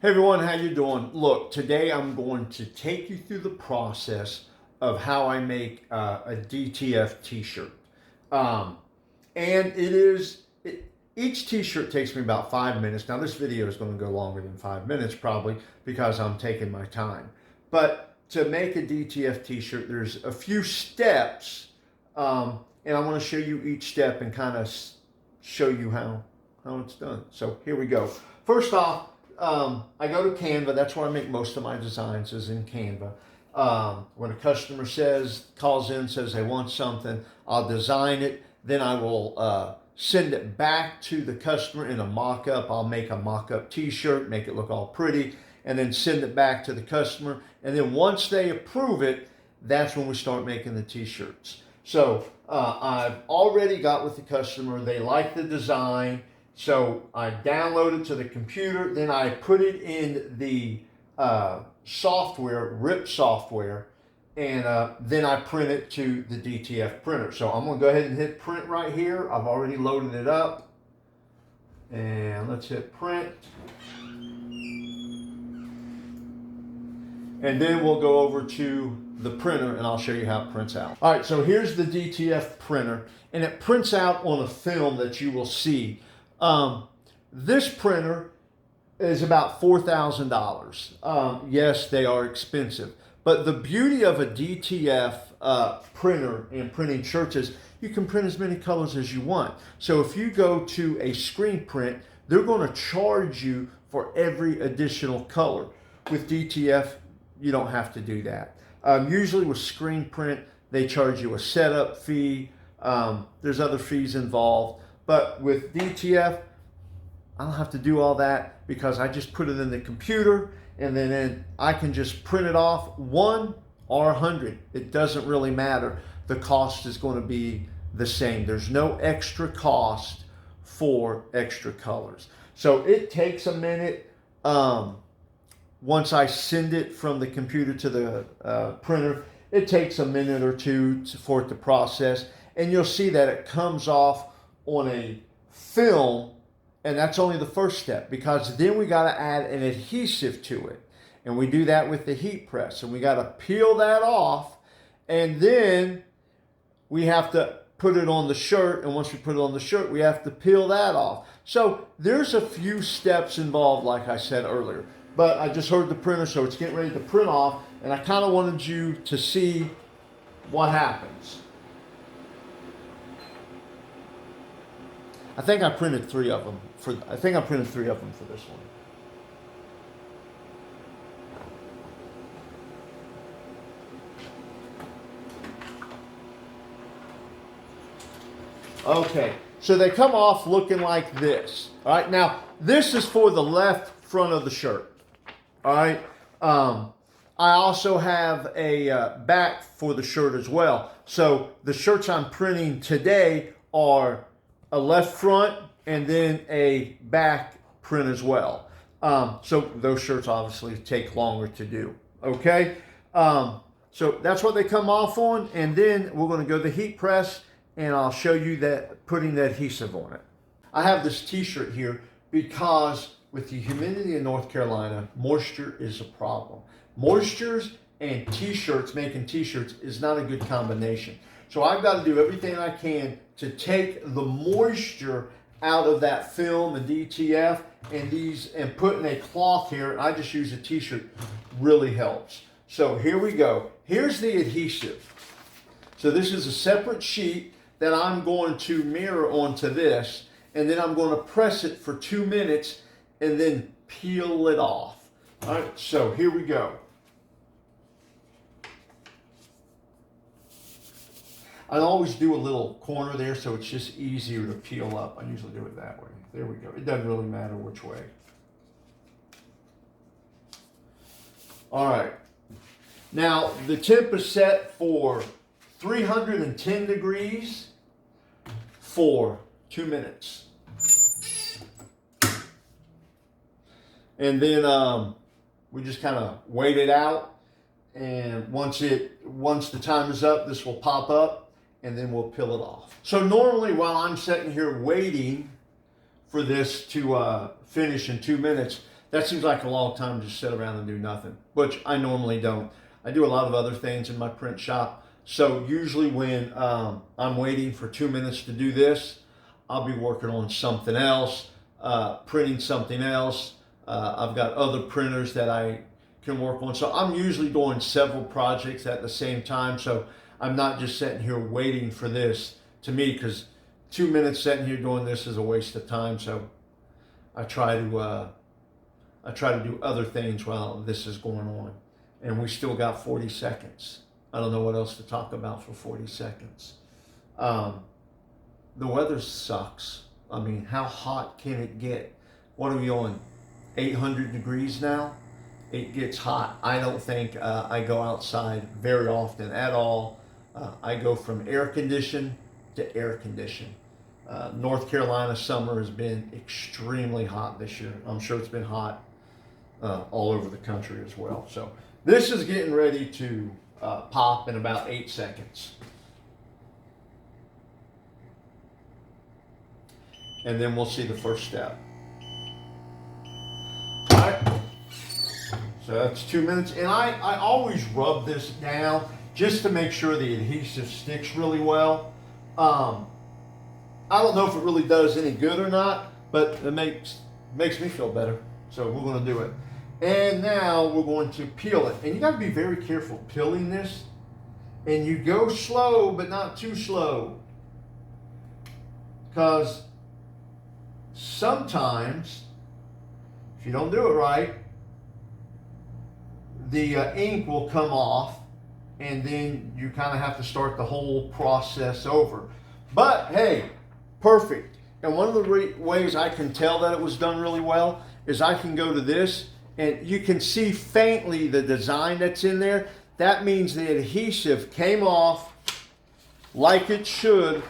Hey everyone, how you doing? Look, today I'm going to take you through the process of how I make a DTF t-shirt. Um, and each t-shirt takes me about 5 minutes. Now this video is going to go longer than 5 minutes probably because I'm taking my time. But to make a DTF t-shirt, there's a few steps, and I want to show you each step and kind of show you how it's done. So here we go. First off, I go to Canva. That's where I make most of my designs, is in Canva. When a customer calls in, says they want something, I'll design it. Then I will send it back to the customer in a mock-up. I'll make a mock-up t-shirt, make it look all pretty, and then send it back to the customer. And then once they approve it, that's when we start making the t-shirts. So I've already got with the customer. They like the design. So I download it to the computer, then I put it in the software, RIP software, and then I print it to the DTF printer. So I'm going to go ahead and hit print right here. I've already loaded it up. And let's hit print. And then we'll go over to the printer and I'll show you how it prints out. All right, so here's the DTF printer, and it prints out on a film that you will see. This printer is about $4,000. Yes, they are expensive, but the beauty of a DTF printer and printing shirts is you can print as many colors as you want. So if you go to a screen print, they're going to charge you for every additional color. With DTF, you don't have to do that. Usually with screen print, they charge you a setup fee. There's other fees involved. But with DTF, I don't have to do all that because I just put it in the computer and then I can just print it off 1 or 100. It doesn't really matter. The cost is going to be the same. There's no extra cost for extra colors. So it takes a minute. Once I send it from the computer to the printer, it takes a minute or two for it to process. And you'll see that it comes off on a film, and that's only the first step, because then we got to add an adhesive to it, and we do that with the heat press, and we got to peel that off, and then we have to put it on the shirt, and once we put it on the shirt, we have to peel that off. So there's a few steps involved, like I said earlier, but I just heard the printer, so it's getting ready to print off, and I kind of wanted you to see what happens. I think I printed 3 of them for this one. Okay, so they come off looking like this. All right, now this is for the left front of the shirt. All right, I also have a back for the shirt as well. So the shirts I'm printing today are a left front and then a back print as well. So those shirts obviously take longer to do. Okay, so that's what they come off on, and then we're going to go to the heat press, and I'll show you that putting the adhesive on it. I have this t-shirt here because with the humidity in North Carolina, moisture is a problem. Moistures and t-shirts, making t-shirts, is not a good combination. So I've got to do everything I can to take the moisture out of that film and DTF and putting a cloth here. I just use a t-shirt, really helps. So here we go. Here's the adhesive. So this is a separate sheet that I'm going to mirror onto this, and then I'm going to press it for 2 minutes and then peel it off. All right, so here we go. I always do a little corner there so it's just easier to peel up. I usually do it that way. There we go. It doesn't really matter which way. All right. Now the temp is set for 310 degrees for 2 minutes. And then we just kind of wait it out. And once the time is up, this will pop up, and then we'll peel it off. So normally while I'm sitting here waiting for this to finish in 2 minutes, That seems like a long time to just sit around and do nothing, which I normally don't. I do a lot of other things in my print shop. So usually when I'm waiting for 2 minutes to do this, I'll be working on something else, printing something else. I've got other printers that I can work on. So I'm usually doing several projects at the same time. So I'm not just sitting here waiting for this. To me, because 2 minutes sitting here doing this is a waste of time. So I try to do other things while this is going on. And we still got 40 seconds. I don't know what else to talk about for 40 seconds. The weather sucks. I mean, how hot can it get? What are we on? 800 degrees now? It gets hot. I don't think I go outside very often at all. I go from air conditioned to air conditioned. North Carolina summer has been extremely hot this year. I'm sure it's been hot all over the country as well. So this is getting ready to pop in about 8 seconds. And then we'll see the first step. All right. So that's 2 minutes. And I always rub this down just to make sure the adhesive sticks really well. I don't know if it really does any good or not, but it makes me feel better. So we're going to do it. And now we're going to peel it. And you got to be very careful peeling this. And you go slow, but not too slow. Because sometimes, if you don't do it right, the ink will come off, and then you kind of have to start the whole process over. But hey, perfect. And one of the ways I can tell that it was done really well is I can go to this, and you can see faintly the design that's in there. That means the adhesive came off like it should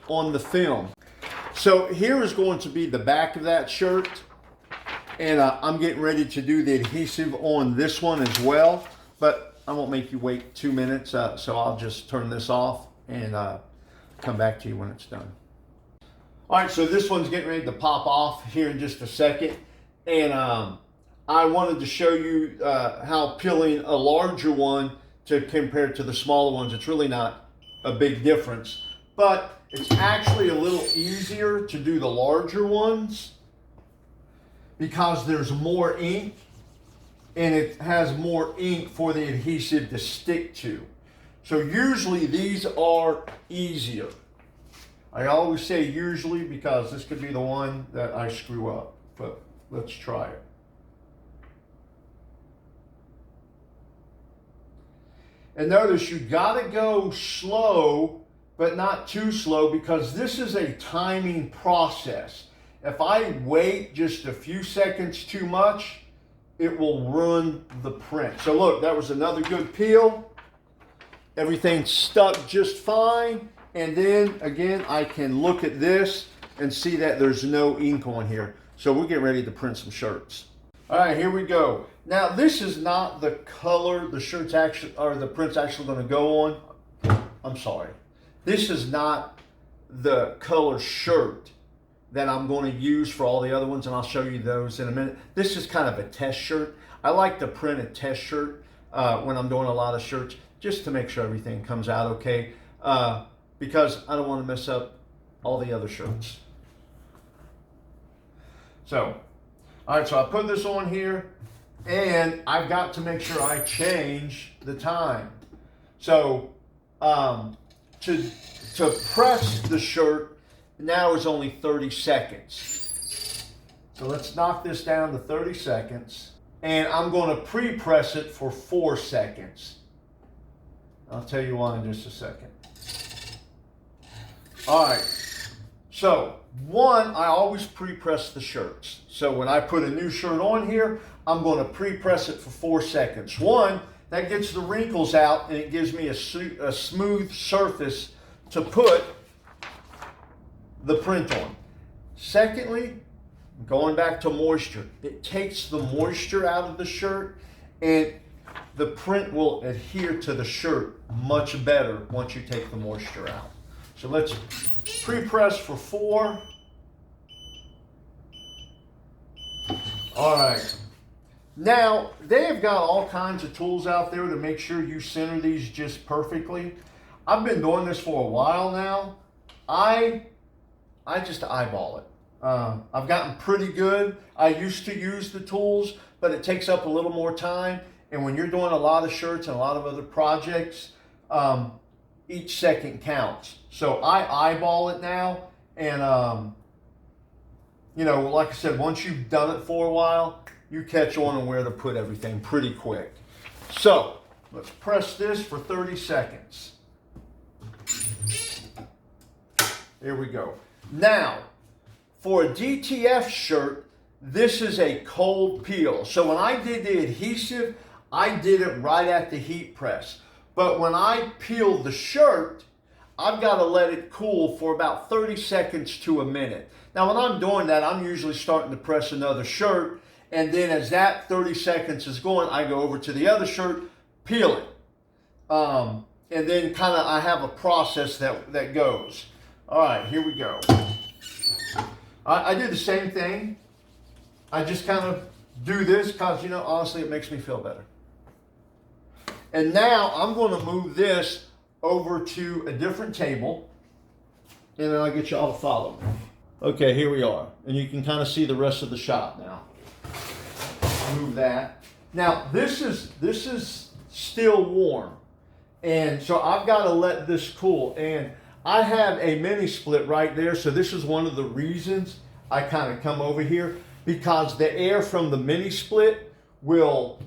on the film. So here is going to be the back of that shirt. And I'm getting ready to do the adhesive on this one as well. But I won't make you wait 2 minutes. So I'll just turn this off and come back to you when it's done. All right, so this one's getting ready to pop off here in just a second. And I wanted to show you how peeling a larger one compared to the smaller ones, it's really not a big difference. But it's actually a little easier to do the larger ones because there's more ink and it has more ink for the adhesive to stick to. So usually these are easier. I always say usually because this could be the one that I screw up, but let's try it. And notice you gotta go slow, but not too slow, because this is a timing process. If I wait just a few seconds too much, it will ruin the print. So look, that was another good peel. Everything stuck just fine. And then again, I can look at this and see that there's no ink on here. So we'll get ready to print some shirts. All right, here we go. Now this is not the color the shirts actually, or the print's actually gonna go on. I'm sorry. This is not the color shirt that I'm going to use for all the other ones, and I'll show you those in a minute. This is kind of a test shirt. I like to print a test shirt when I'm doing a lot of shirts, just to make sure everything comes out okay, because I don't want to mess up all the other shirts. So, all right, so I put this on here, and I've got to make sure I change the time. So, to press the shirt now is only 30 seconds. So let's knock this down to 30 seconds. And I'm going to pre-press it for 4 seconds. I'll tell you why in just a second. All right. So, one, I always pre-press the shirts. So when I put a new shirt on here, I'm going to pre-press it for 4 seconds. One, that gets the wrinkles out and it gives me a smooth surface to put the print on. Secondly, going back to moisture, it takes the moisture out of the shirt and the print will adhere to the shirt much better once you take the moisture out. So let's pre-press for 4. All right, Now, they have got all kinds of tools out there to make sure you center these just perfectly. I've been doing this for a while now. I just eyeball it. I've gotten pretty good. I used to use the tools, but it takes up a little more time. And when you're doing a lot of shirts and a lot of other projects, each second counts. So I eyeball it now. And, you know, like I said, once you've done it for a while, you catch on where to put everything pretty quick. So let's press this for 30 seconds. There we go. Now, for a DTF shirt, this is a cold peel. So when I did the adhesive, I did it right at the heat press. But when I peel the shirt, I've got to let it cool for about 30 seconds to a minute. Now when I'm doing that, I'm usually starting to press another shirt, and then as that 30 seconds is going, I go over to the other shirt, peel it. And then kind of I have a process that goes. All right, here we go. I do the same thing. I just kind of do this because, you know, honestly, it makes me feel better. And now I'm going to move this over to a different table, and then I'll get you all to follow me. Okay, here we are. And you can kind of see the rest of the shop now. Move that. Now, this is still warm. And so I've got to let this cool. And I have a mini split right there, so this is one of the reasons I kind of come over here, because the air from the mini split will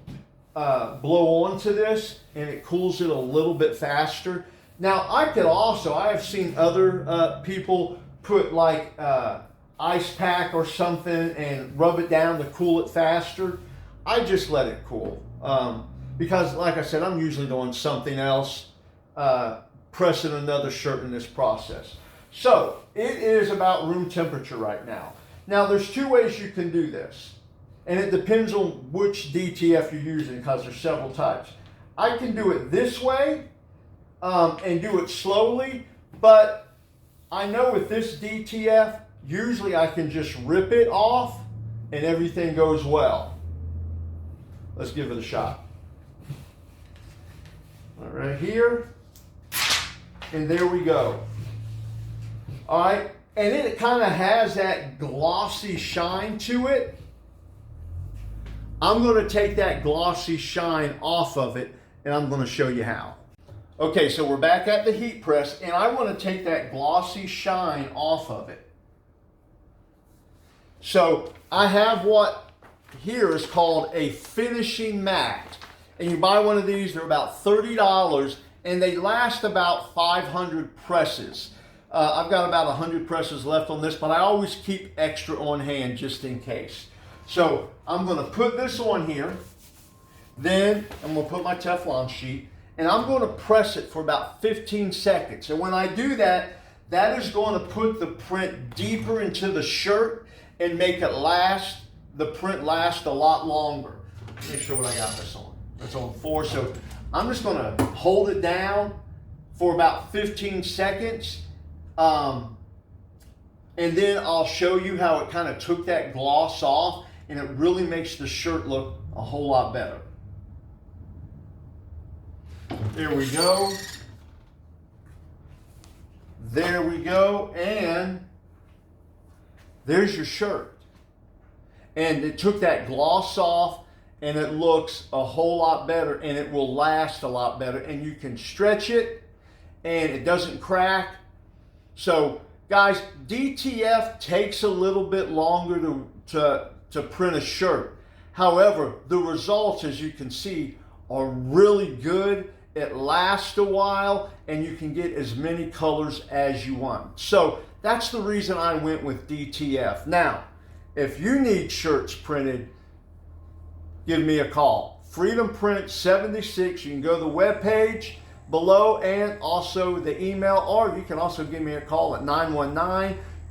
blow onto this and it cools it a little bit faster. Now I have seen other people put like ice pack or something and rub it down to cool it faster. I just let it cool because, like I said, I'm usually doing something else. Pressing another shirt in this process. So it is about room temperature right now. Now there's two ways you can do this, and it depends on which DTF you're using because there's several types. I can do it this way and do it slowly, but I know with this DTF, usually I can just rip it off and everything goes well. Let's give it a shot. All right, here. And there we go. All right, and then it kind of has that glossy shine to it. I'm going to take that glossy shine off of it, and I'm going to show you how. Okay, so we're back at the heat press, and I want to take that glossy shine off of it. So I have what here is called a finishing mat. And you buy one of these, they're about $30. And they last about 500 presses. I've got about 100 presses left on this, but I always keep extra on hand just in case. So I'm going to put this on here. Then I'm going to put my Teflon sheet, and I'm going to press it for about 15 seconds. And when I do that, that is going to put the print deeper into the shirt and make it last, the print last a lot longer. Make sure what I got this on. That's on 4. So I'm just going to hold it down for about 15 seconds. And then I'll show you how it kind of took that gloss off, and it really makes the shirt look a whole lot better. There we go. There we go. And there's your shirt. And it took that gloss off, and it looks a whole lot better, and it will last a lot better, and you can stretch it and it doesn't crack. So guys, DTF takes a little bit longer to print a shirt. However, the results, as you can see, are really good. It lasts a while, and you can get as many colors as you want. So that's the reason I went with DTF. Now, if you need shirts printed, give me a call. Freedom Print 76. You can go to the webpage below and also the email, or you can also give me a call at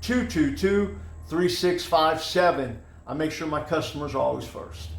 919-222-3657. I make sure my customers are always first.